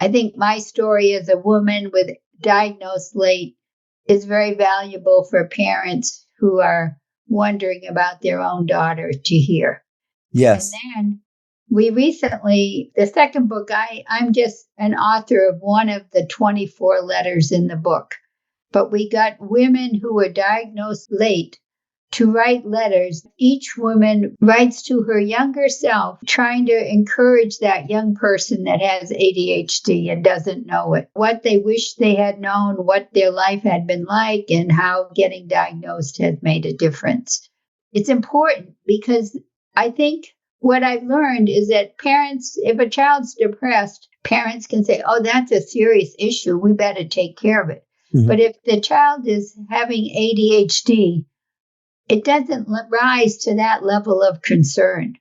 I think my story as a woman with diagnosed late is very valuable for parents who are wondering about their own daughter to hear. Yes. And then we recently, the second book, I'm just an author of one of the 24 letters in the book, but we got women who were diagnosed late to write letters. Each woman writes to her younger self, trying to encourage that young person that has ADHD and doesn't know it, what they wish they had known, what their life had been like, and how getting diagnosed has made a difference. It's important because I think what I've learned is that parents, if a child's depressed, parents can say, oh, that's a serious issue. We better take care of it. Mm-hmm. But if the child is having ADHD, it doesn't rise to that level of concern.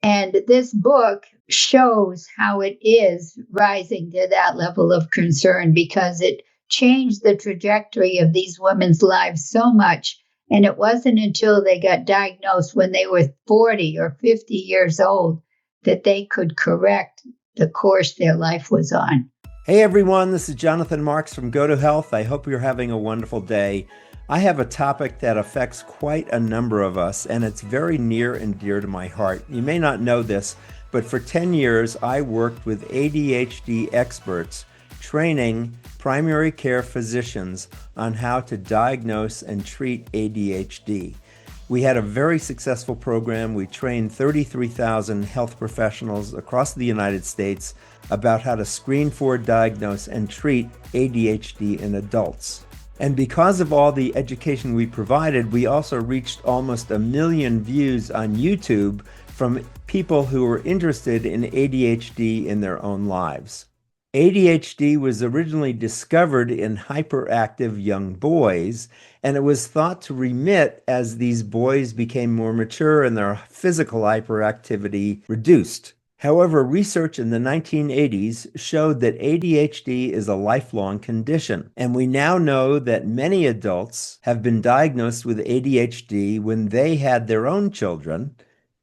And this book shows how it is rising to that level of concern because it changed the trajectory of these women's lives so much. And it wasn't until they got diagnosed when they were 40 or 50 years old that they could correct the course their life was on. Hey everyone, this is Jonathan Marx from GoToHealth. I hope you're having a wonderful day. I have a topic that affects quite a number of us, and it's very near and dear to my heart. You may not know this, but for 10 years, I worked with ADHD experts, training primary care physicians on how to diagnose and treat ADHD. We had a very successful program. We trained 33,000 health professionals across the United States about how to screen for, diagnose, and treat ADHD in adults. And because of all the education we provided, we also reached almost 1 million views on YouTube from people who were interested in ADHD in their own lives. ADHD was originally discovered in hyperactive young boys, and it was thought to remit as these boys became more mature and their physical hyperactivity reduced. However, research in the 1980s showed that ADHD is a lifelong condition, and we now know that many adults have been diagnosed with ADHD when they had their own children,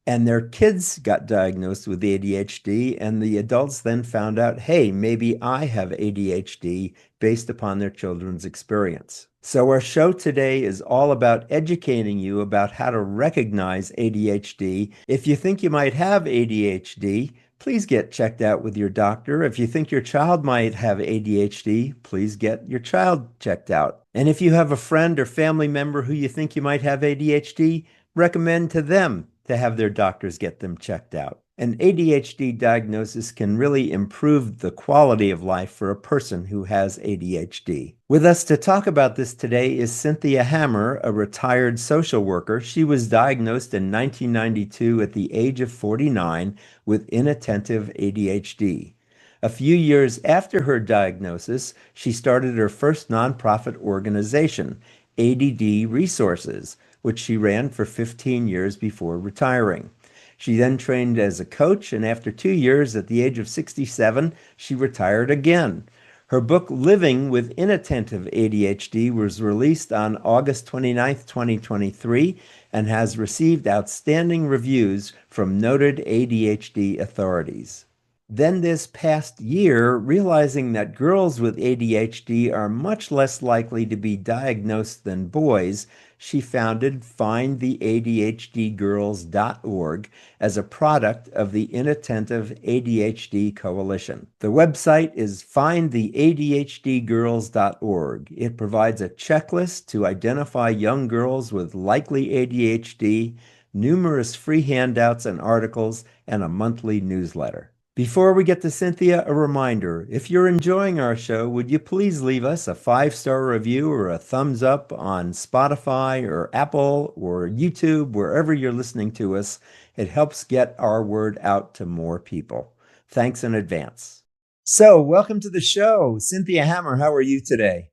and their kids got diagnosed with ADHD, and the adults then found out, hey, maybe I have ADHD based upon their children's experience. So our show today is all about educating you about how to recognize ADHD. If you think you might have ADHD, please get checked out with your doctor. If you think your child might have ADHD, please get your child checked out. And if you have a friend or family member who you think you might have ADHD, recommend to them to have their doctors get them checked out. An ADHD diagnosis can really improve the quality of life for a person who has ADHD. With us to talk about this today is Cynthia Hammer, a retired social worker. She was diagnosed in 1992 at the age of 49 with inattentive ADHD. A few years after her diagnosis, she started her first nonprofit organization, ADD Resources, which she ran for 15 years before retiring. She then trained as a coach, and after 2 years, at the age of 67, she retired again. Her book, Living with Inattentive ADHD, was released on August 29, 2023, and has received outstanding reviews from noted ADHD authorities. Then this past year, realizing that girls with ADHD are much less likely to be diagnosed than boys, she founded FindTheADHDGirls.org as a product of the Inattentive ADHD Coalition. The website is FindTheADHDGirls.org. It provides a checklist to identify young girls with likely ADHD, numerous free handouts and articles, and a monthly newsletter. Before we get to Cynthia, a reminder, if you're enjoying our show, would you please leave us a 5-star review or a thumbs up on Spotify or Apple or YouTube, wherever you're listening to us. It helps get our word out to more people. Thanks in advance. So, welcome to the show. Cynthia Hammer, how are you today?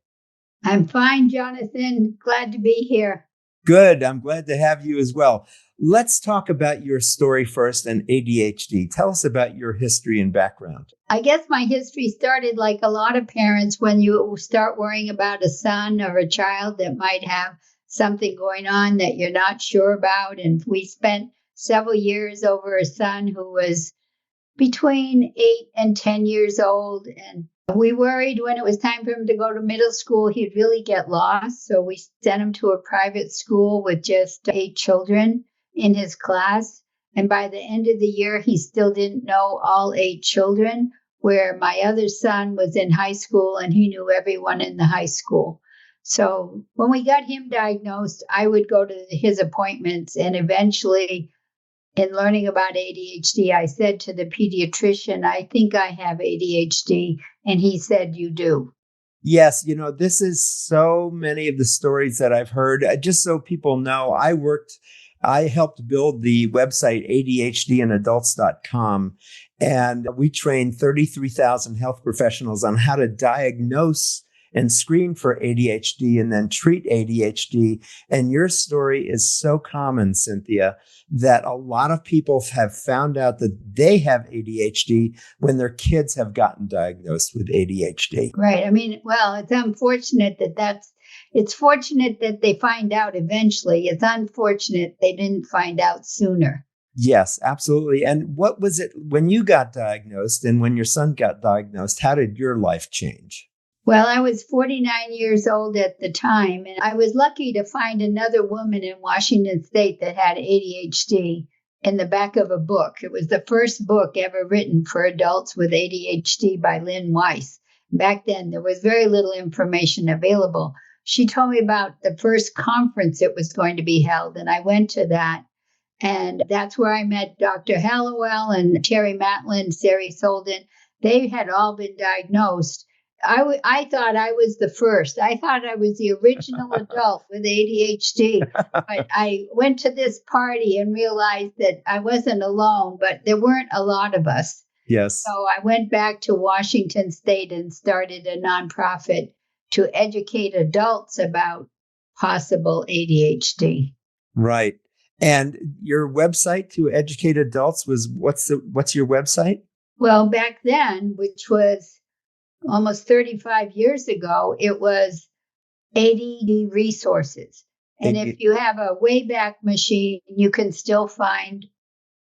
I'm fine, Jonathan. Glad to be here. Good. I'm glad to have you as well. Let's talk about your story first and ADHD. Tell us about your history and background. I guess my history started like a lot of parents when you start worrying about a son or a child that might have something going on that you're not sure about. And we spent several years over a son who was between 8 and 10 years old. And we worried when it was time for him to go to middle school, he'd really get lost. So we sent him to a private school with just 8 children in his class. And by the end of the year, he still didn't know all 8 children, where my other son was in high school and he knew everyone in the high school. So when we got him diagnosed, I would go to his appointments, and eventually in learning about ADHD, I said to the pediatrician, I think I have ADHD. And he said, you do. Yes, this is so many of the stories that I've heard. Just so people know, I helped build the website ADHDinadults.com, and we trained 33,000 health professionals on how to diagnose and screen for ADHD and then treat ADHD. And your story is so common, Cynthia, that a lot of people have found out that they have ADHD when their kids have gotten diagnosed with ADHD. Right. I mean, well, it's unfortunate it's fortunate that they find out eventually. It's unfortunate they didn't find out sooner. Yes, absolutely. And what was it when you got diagnosed and when your son got diagnosed? How did your life change? Well, I was 49 years old at the time, and I was lucky to find another woman in Washington State that had ADHD in the back of a book. It was the first book ever written for adults with ADHD by Lynn Weiss. Back then, there was very little information available. She told me about the first conference that was going to be held, and I went to that. And that's where I met Dr. Hallowell and Terry Matlin, Sari Solden. They had all been diagnosed. I thought I was the first. I thought I was the original adult with ADHD. But I went to this party and realized that I wasn't alone, but there weren't a lot of us. Yes. So I went back to Washington State and started a nonprofit to educate adults about possible ADHD. Right. And your website to educate adults was what's your website? Well, back then, which was almost 35 years ago, it was ADD Resources. And if you have a Wayback Machine, you can still find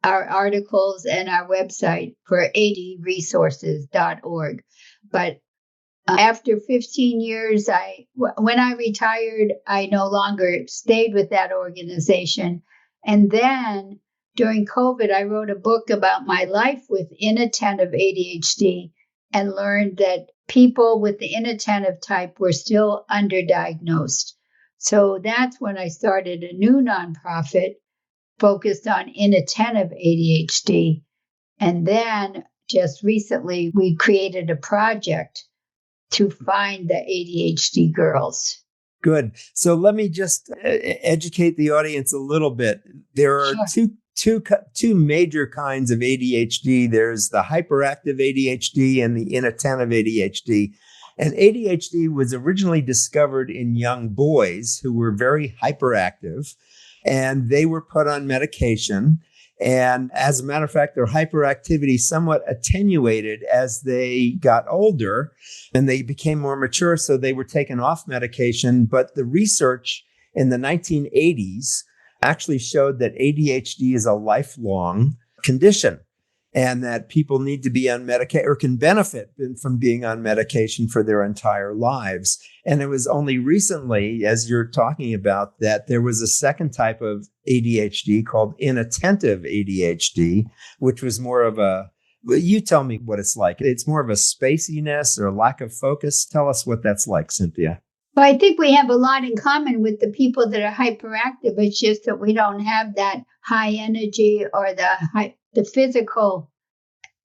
our articles and our website for adresources.org. But after 15 years, when I retired, I no longer stayed with that organization. And then during COVID, I wrote a book about my life with inattentive ADHD and learned that people with the inattentive type were still underdiagnosed. So that's when I started a new nonprofit focused on inattentive ADHD. And then just recently, we created a project to find the ADHD girls. Good. So let me just educate the audience a little bit. There are two major kinds of ADHD. There's the hyperactive ADHD and the inattentive ADHD. And ADHD was originally discovered in young boys who were very hyperactive, and they were put on medication. And as a matter of fact, their hyperactivity somewhat attenuated as they got older and they became more mature. So they were taken off medication. But the research in the 1980s actually showed that ADHD is a lifelong condition and that people need to be on medication or can benefit from being on medication for their entire lives. And it was only recently, as you're talking about, that there was a second type of ADHD called inattentive ADHD, which was more of you tell me what it's like. It's more of a spaciness or lack of focus. Tell us what that's like, Cynthia. Well, I think we have a lot in common with the people that are hyperactive. It's just that we don't have that high energy or the physical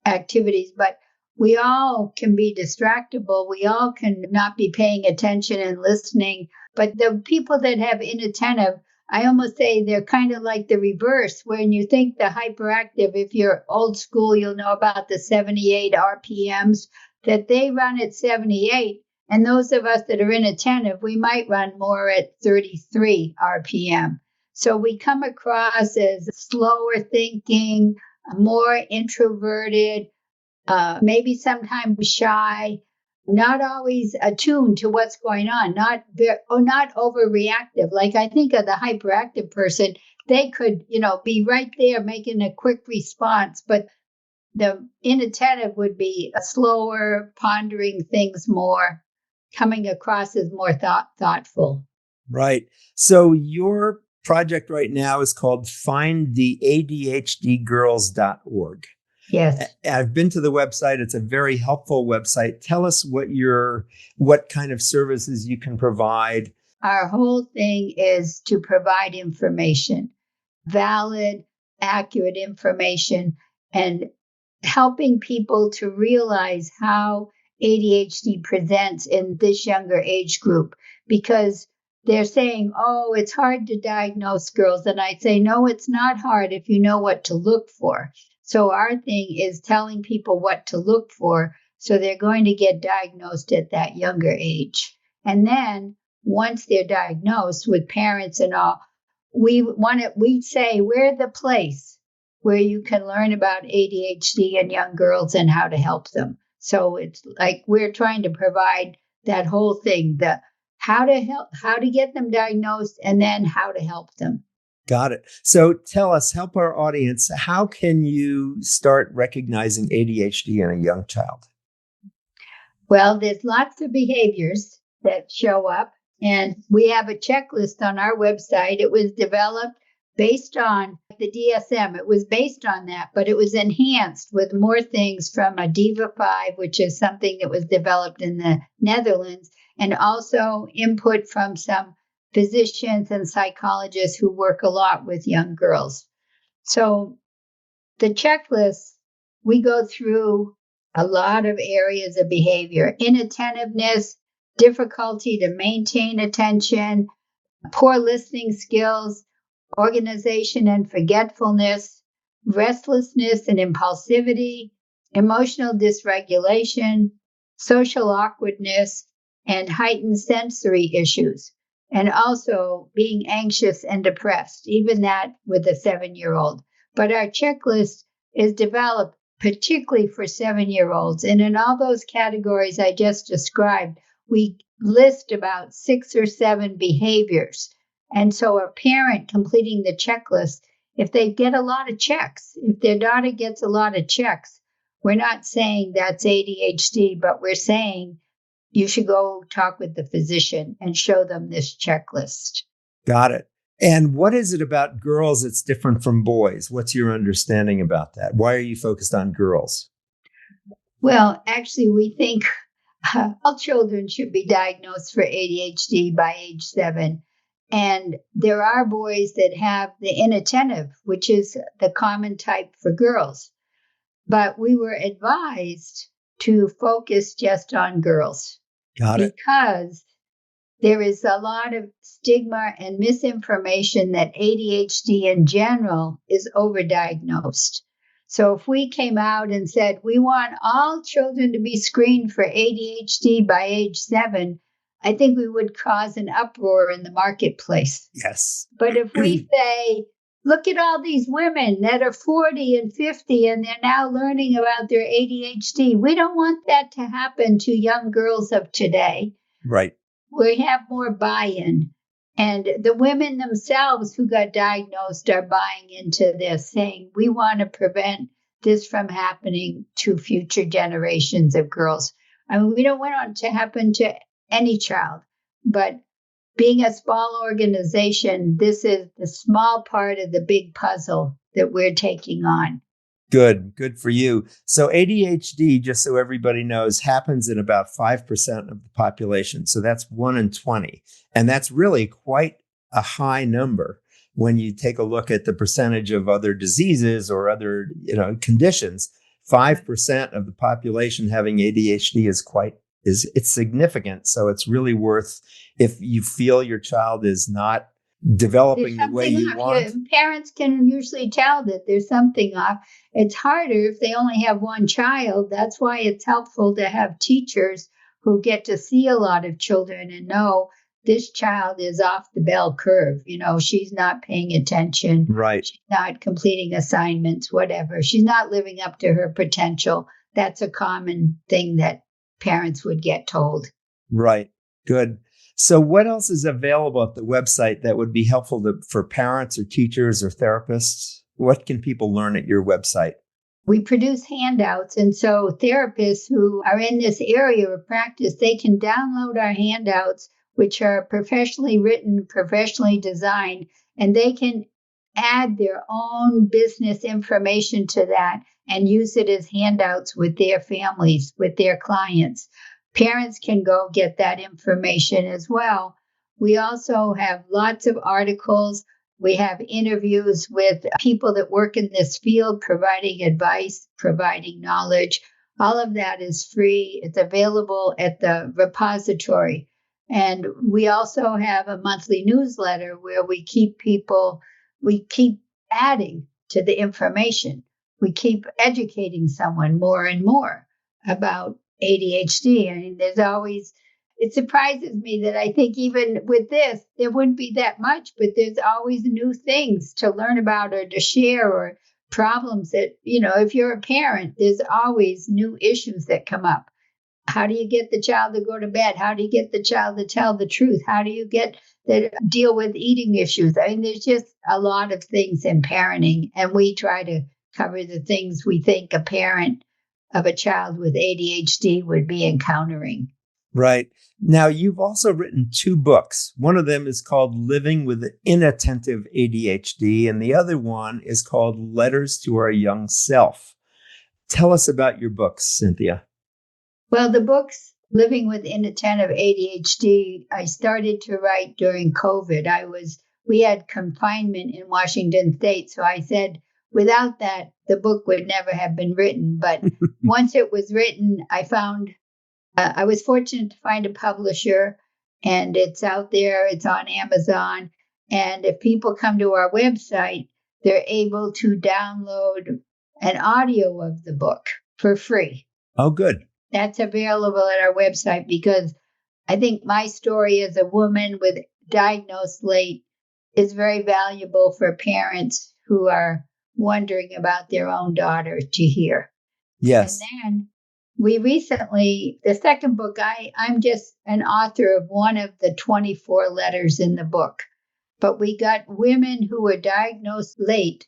activities, but we all can be distractible. We all can not be paying attention and listening. But the people that have inattentive, I almost say they're kind of like the reverse. When you think the hyperactive, if you're old school, you'll know about the 78 RPMs, that they run at 78. And those of us that are inattentive, we might run more at 33 RPM. So we come across as slower thinking, more introverted, maybe sometimes shy, not always attuned to what's going on, not overreactive. Like I think of the hyperactive person, they could, be right there making a quick response, but the inattentive would be a slower, pondering things more, coming across as more thoughtful. Right. So your project right now is called findtheadhdgirls.org. Yes. I've been to the website. It's a very helpful website. Tell us what kind of services you can provide. Our whole thing is to provide information, valid, accurate information, and helping people to realize how ADHD presents in this younger age group, because they're saying, oh, it's hard to diagnose girls. And I say, no, it's not hard if you know what to look for. So our thing is telling people what to look for, so they're going to get diagnosed at that younger age. And then once they're diagnosed with parents and all, we say we're the place where you can learn about ADHD in young girls and how to help them. So it's like we're trying to provide that whole thing, the how to get them diagnosed, and then how to help them. Got it. So tell us, help our audience, how can you start recognizing ADHD in a young child? Well, there's lots of behaviors that show up, and we have a checklist on our website. It was developed based on the DSM. It was based on that, but it was enhanced with more things from a DIVA 5, which is something that was developed in the Netherlands, and also input from some physicians and psychologists who work a lot with young girls. So the checklist, we go through a lot of areas of behavior: inattentiveness, difficulty to maintain attention, poor listening skills, organization and forgetfulness, restlessness and impulsivity, emotional dysregulation, social awkwardness, and heightened sensory issues. And also being anxious and depressed, even that with a 7-year-old. But our checklist is developed particularly for 7-year-olds. And in all those categories I just described, we list about 6 or 7 behaviors. And so a parent completing the checklist, if they get a lot of checks, if their daughter gets a lot of checks, we're not saying that's ADHD, but we're saying you should go talk with the physician and show them this checklist. Got it. And what is it about girls that's different from boys? What's your understanding about that? Why are you focused on girls? Well, actually, we think all children should be diagnosed for ADHD by age 7. And there are boys that have the inattentive, which is the common type for girls. But we were advised to focus just on girls. Got it. Because there is a lot of stigma and misinformation that ADHD in general is overdiagnosed. So if we came out and said, we want all children to be screened for ADHD by age 7, I think we would cause an uproar in the marketplace. Yes. But if we say, look at all these women that are 40 and 50 and they're now learning about their ADHD, we don't want that to happen to young girls of today. Right. We have more buy-in. And the women themselves who got diagnosed are buying into this, saying, we want to prevent this from happening to future generations of girls. I mean, we don't want it to happen to any child, but being a small organization, this is the small part of the big puzzle that we're taking on. Good for you. So ADHD, just so everybody knows, happens in about 5% of the population. So that's 1 in 20. And that's really quite a high number when you take a look at the percentage of other diseases or other, conditions. 5% of the population having ADHD it's significant. So it's really worth, if you feel your child is not developing the way you want. Parents can usually tell that there's something off. It's harder if they only have one child. That's why it's helpful to have teachers who get to see a lot of children and know this child is off the bell curve. She's not paying attention. Right. She's not completing assignments, whatever. She's not living up to her potential. That's a common thing that parents would get told. Right. Good. So what else is available at the website that would be helpful for parents or teachers or therapists? What can people learn at your website? we produce handouts. And so therapists who are in this area of practice, they can download our handouts, which are professionally written, professionally designed, and they can add their own business information to that and use it as handouts with their families, with their clients. Parents can go get that information as well. We also have lots of articles. We have interviews with people that work in this field, providing advice, providing knowledge. All of that is free. It's available at the repository. And we also have a monthly newsletter where we keep adding to the information. We keep educating someone more and more about ADHD. I mean, it surprises me that I think even with this, there wouldn't be that much, but there's always new things to learn about or to share, or problems that, if you're a parent, there's always new issues that come up. How do you get the child to go to bed? How do you get the child to tell the truth? How do you deal with eating issues? I mean, there's just a lot of things in parenting, and we try to cover the things we think a parent of a child with ADHD would be encountering. Right. Now, you've also written 2 books. One of them is called Living with Inattentive ADHD, and the other one is called Letters to Our Young Self. Tell us about your books, Cynthia. Well, the books, Living with Inattentive ADHD, I started to write during COVID. We had confinement in Washington State, so I said, without that, the book would never have been written. But once it was written, I was fortunate to find a publisher, and it's out there. It's on Amazon. And if people come to our website, they're able to download an audio of the book for free. Oh, good. That's available at our website, because I think my story as a woman with diagnosed late is very valuable for parents who are wondering about their own daughter to hear. Yes. And then the second book, I'm just an author of one of the 24 letters in the book, but we got women who were diagnosed late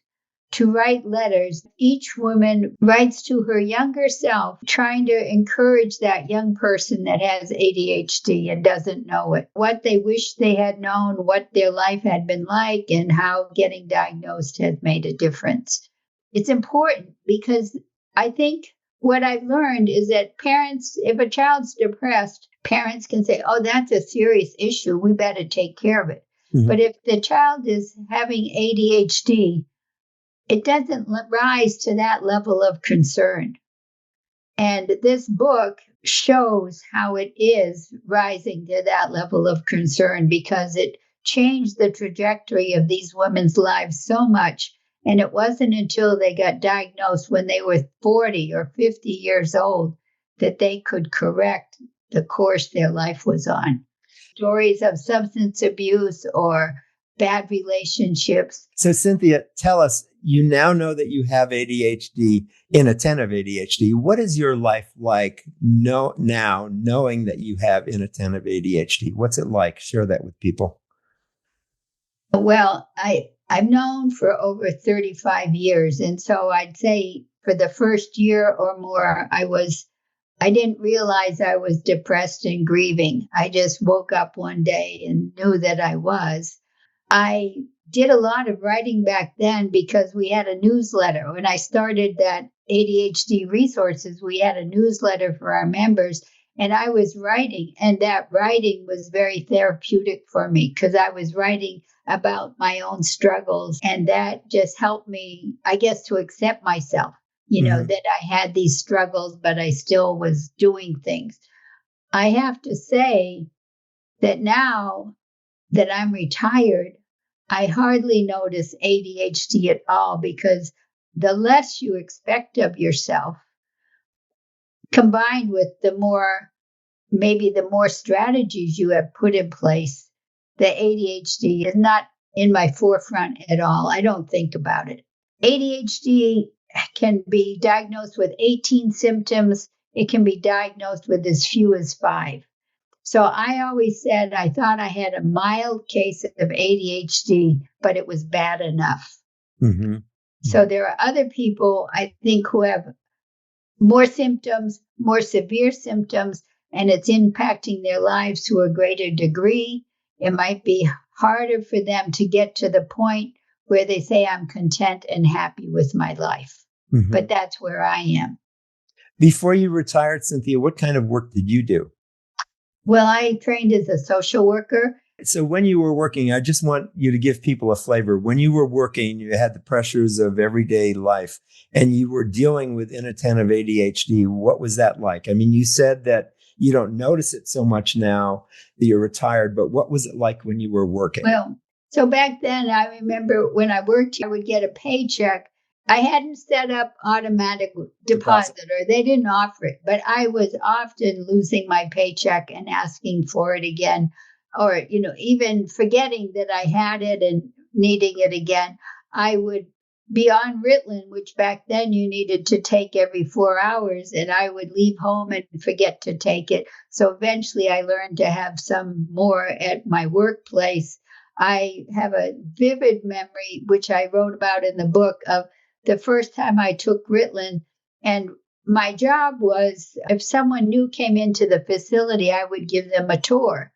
to write letters. Each woman writes to her younger self, trying to encourage that young person that has ADHD and doesn't know it, what they wish they had known, what their life had been like, and how getting diagnosed has made a difference. It's important because I think what I've learned is that parents, if a child's depressed, parents can say, oh, that's a serious issue. We better take care of it. Mm-hmm. But if the child is having ADHD, it doesn't rise to that level of concern. And this book shows how it is rising to that level of concern, because it changed the trajectory of these women's lives so much. And it wasn't until they got diagnosed when they were 40 or 50 years old that they could correct the course their life was on. Stories of substance abuse or bad relationships. So, Cynthia, tell us, you now know that you have ADHD, inattentive ADHD. What is your life like now, knowing that you have inattentive ADHD? What's it like? Share that with people. Well, I've known for over 35 years. And so I'd say for the first year or more, I didn't realize I was depressed and grieving. I just woke up one day and knew that I was. I did a lot of writing back then because we had a newsletter. When I started that ADHD Resources, we had a newsletter for our members, and I was writing, and that writing was very therapeutic for me because I was writing about my own struggles, and that just helped me, I guess, to accept myself, that I had these struggles, but I still was doing things. I have to say that now that I'm retired, I hardly notice ADHD at all, because the less you expect of yourself, combined with the more strategies you have put in place, the ADHD is not in my forefront at all. I don't think about it. ADHD can be diagnosed with 18 symptoms. It can be diagnosed with as few as 5. So I always said I thought I had a mild case of ADHD, but it was bad enough. Mm-hmm. So there are other people, I think, who have more symptoms, more severe symptoms, and it's impacting their lives to a greater degree. It might be harder for them to get to the point where they say, I'm content and happy with my life. Mm-hmm. But that's where I am. Before you retired, Cynthia, what kind of work did you do? Well, I trained as a social worker. So when you were working, I just want you to give people a flavor. When you were working, you had the pressures of everyday life and you were dealing with inattentive ADHD. What was that like? I mean, you said that you don't notice it so much now that you're retired, but what was it like when you were working? Well, so back then, I remember when I worked, I would get a paycheck. I hadn't set up automatic deposit, or they didn't offer it, but I was often losing my paycheck and asking for it again, or, even forgetting that I had it and needing it again. I would be on Ritalin, which back then you needed to take every 4 hours, and I would leave home and forget to take it. So eventually I learned to have some more at my workplace. I have a vivid memory, which I wrote about in the book, of the first time I took Ritalin. And my job was, if someone new came into the facility, I would give them a tour.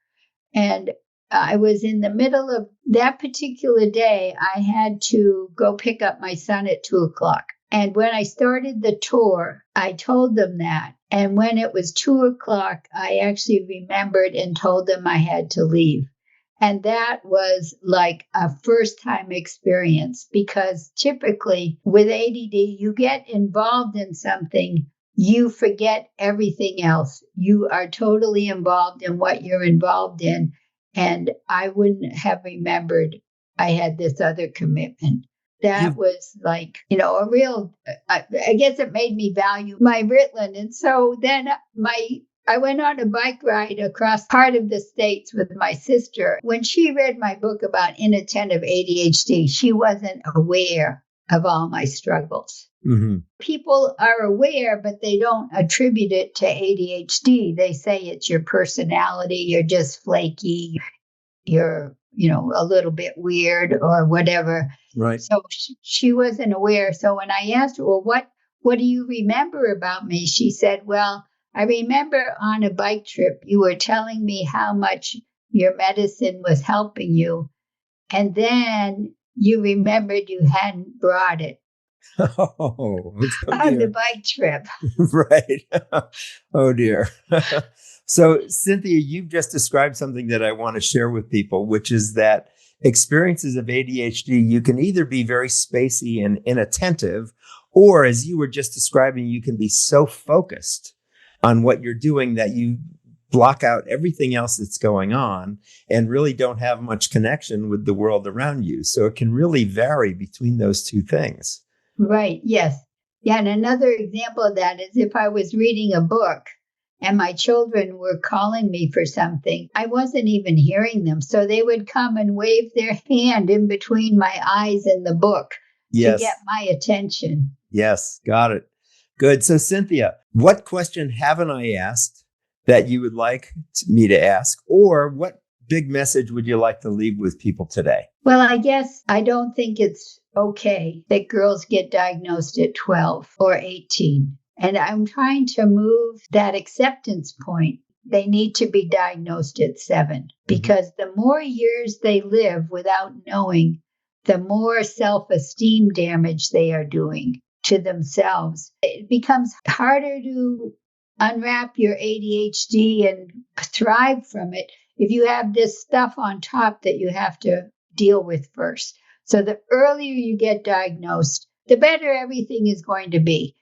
And I was in the middle of that particular day. I had to go pick up my son at 2:00. And when I started the tour, I told them that. And when it was 2:00, I actually remembered and told them I had to leave. And that was like a first time experience, because typically with ADD, you get involved in something, you forget everything else. You are totally involved in what you're involved in. And I wouldn't have remembered I had this other commitment. That was like, a real, I guess it made me value my Ritalin. And so then I went on a bike ride across part of the States with my sister. When she read my book about inattentive ADHD, she wasn't aware of all my struggles. Mm-hmm. People are aware, but they don't attribute it to ADHD. They say it's your personality, you're just flaky, you're, a little bit weird or whatever. Right. So she wasn't aware. So when I asked her, well, what do you remember about me? She said, well, I remember on a bike trip, you were telling me how much your medicine was helping you. And then you remembered you hadn't brought it. Oh on the bike trip. Right. Oh, dear. So, Cynthia, you've just described something that I want to share with people, which is that experiences of ADHD, you can either be very spacey and inattentive, or as you were just describing, you can be so focused on what you're doing that you block out everything else that's going on and really don't have much connection with the world around you. So it can really vary between those two things. Right. Yes. Yeah. And another example of that is if I was reading a book and my children were calling me for something, I wasn't even hearing them. So they would come and wave their hand in between my eyes and the book to get my attention. Yes. Got it. Good. So, Cynthia, what question haven't I asked that you would like me to ask? Or what big message would you like to leave with people today? Well, I guess I don't think it's okay that girls get diagnosed at 12 or 18. And I'm trying to move that acceptance point. They need to be diagnosed at 7, because the more years they live without knowing, the more self-esteem damage they are doing to themselves. It becomes harder to unwrap your ADHD and thrive from it if you have this stuff on top that you have to deal with first. So the earlier you get diagnosed, the better everything is going to be.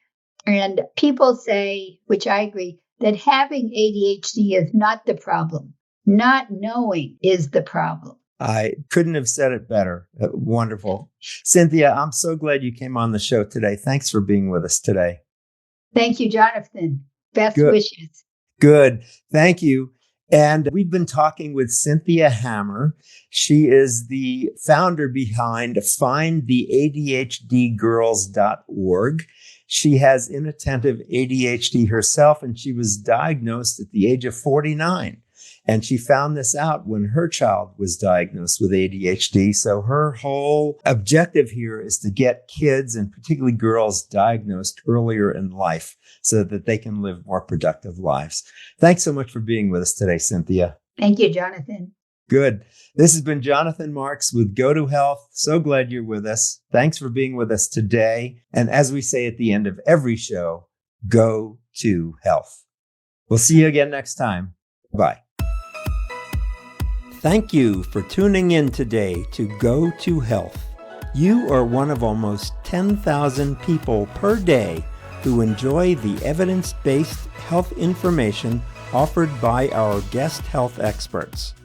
And people say, which I agree, that having ADHD is not the problem. Not knowing is the problem. I couldn't have said it better. Wonderful. Cynthia, I'm so glad you came on the show today. Thanks for being with us today. Thank you, Jonathan. Best wishes. Good. Thank you. And we've been talking with Cynthia Hammer. She is the founder behind findtheadhdgirls.org. She has inattentive ADHD herself, and she was diagnosed at the age of 49. And she found this out when her child was diagnosed with ADHD. So her whole objective here is to get kids, and particularly girls, diagnosed earlier in life so that they can live more productive lives. Thanks so much for being with us today, Cynthia. Thank you, Jonathan. Good. This has been Jonathan Marx with GoToHealth. So glad you're with us. Thanks for being with us today. And as we say at the end of every show, go to health. We'll see you again next time. Bye. Thank you for tuning in today to Go to Health. You are one of almost 10,000 people per day who enjoy the evidence-based health information offered by our guest health experts.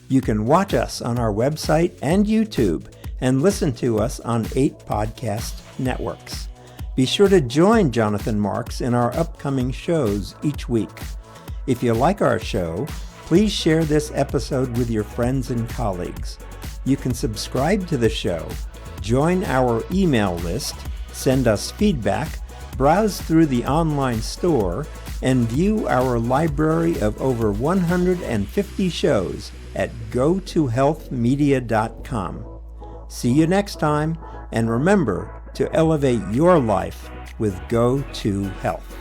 You can watch us on our website and YouTube and listen to us on 8 podcast networks. Be sure to join Jonathan Marx in our upcoming shows each week. If you like our show, please share this episode with your friends and colleagues. You can subscribe to the show, join our email list, send us feedback, browse through the online store, and view our library of over 150 shows at GoToHealthMedia.com. See you next time, and remember to elevate your life with Go to Health.